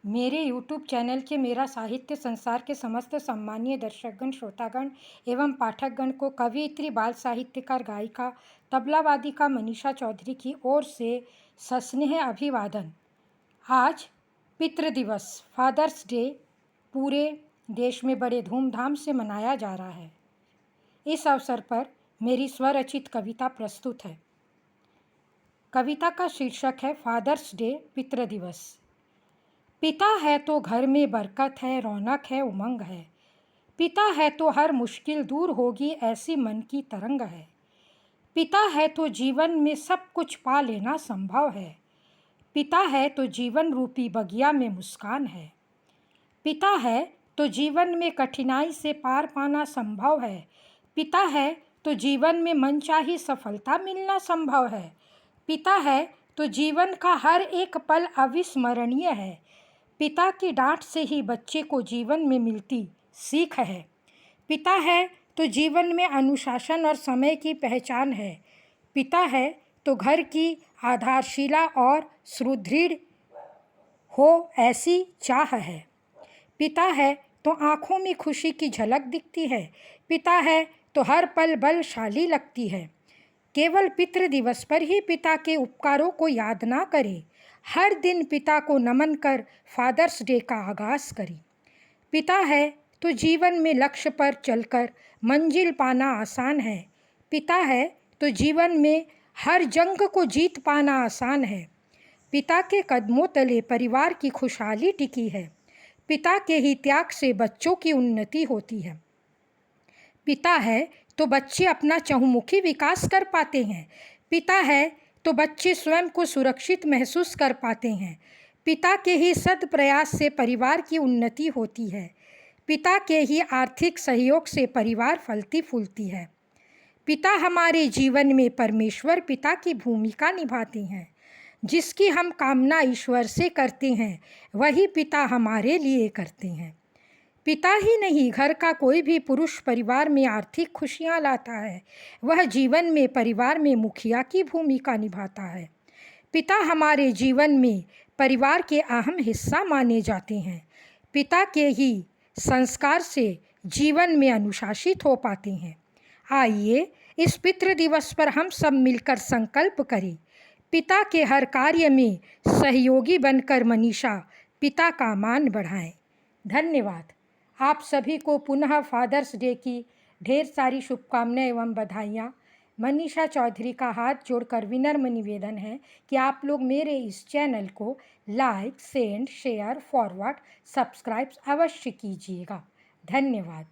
मेरे YouTube channel के मेरा साहित्य संसार के समस्त सम्मानीय दर्शकगण, श्रोतागण एवं पाठकगण को कवयित्री, बाल साहित्यकार, गायिका, तबला वादिका मनीषा चौधरी की ओर से सस्नेह अभिवादन। आज पितृ दिवस, फादर्स डे पूरे देश में बड़े धूमधाम से मनाया जा रहा है। इस अवसर पर मेरी स्वरचित कविता प्रस्तुत है। कविता का शीर्षक है फादर्स डे, पितृ दिवस। पिता है तो घर में बरकत है, रौनक है, उमंग है। पिता है तो हर मुश्किल दूर होगी, ऐसी मन की तरंग है। पिता है तो जीवन में सब कुछ पा लेना संभव है। पिता है तो जीवन रूपी बगिया में मुस्कान है। पिता है तो जीवन में कठिनाई से पार पाना संभव है। पिता है तो जीवन में मनचाही सफलता मिलना संभव है। पिता है तो जीवन का हर एक पल अविस्मरणीय है। पिता की डांट से ही बच्चे को जीवन में मिलती सीख है। पिता है तो जीवन में अनुशासन और समय की पहचान है। पिता है तो घर की आधारशिला और सुदृढ़ हो ऐसी चाह है। पिता है तो आँखों में खुशी की झलक दिखती है। पिता है तो हर पल बलशाली लगती है। केवल पितृ दिवस पर ही पिता के उपकारों को याद ना करें। हर दिन पिता को नमन कर फादर्स डे का आगाज़ करें। पिता है तो जीवन में लक्ष्य पर चलकर मंजिल पाना आसान है। पिता है तो जीवन में हर जंग को जीत पाना आसान है। पिता के कदमों तले परिवार की खुशहाली टिकी है। पिता के ही त्याग से बच्चों की उन्नति होती है। पिता है तो बच्चे अपना चहुमुखी विकास कर पाते हैं। पिता है तो बच्चे स्वयं को सुरक्षित महसूस कर पाते हैं। पिता के ही सद प्रयास से परिवार की उन्नति होती है। पिता के ही आर्थिक सहयोग से परिवार फलती फूलती है। पिता हमारे जीवन में परमेश्वर पिता की भूमिका निभाते हैं। जिसकी हम कामना ईश्वर से करते हैं, वही पिता हमारे लिए करते हैं। पिता ही नहीं, घर का कोई भी पुरुष परिवार में आर्थिक खुशियाँ लाता है। वह जीवन में परिवार में मुखिया की भूमिका निभाता है। पिता हमारे जीवन में परिवार के अहम हिस्सा माने जाते हैं। पिता के ही संस्कार से जीवन में अनुशासित हो पाते हैं। आइए इस पितृ दिवस पर हम सब मिलकर संकल्प करें। पिता के हर कार्य में सहयोगी बनकर मनीषा पिता का मान बढ़ाएं। धन्यवाद। आप सभी को पुनः फादर्स डे की ढेर सारी शुभकामनाएं एवं बधाइयाँ। मनीषा चौधरी का हाथ जोड़कर विनम्र निवेदन है कि आप लोग मेरे इस चैनल को like, send, share, forward, subscribe अवश्य कीजिएगा। धन्यवाद।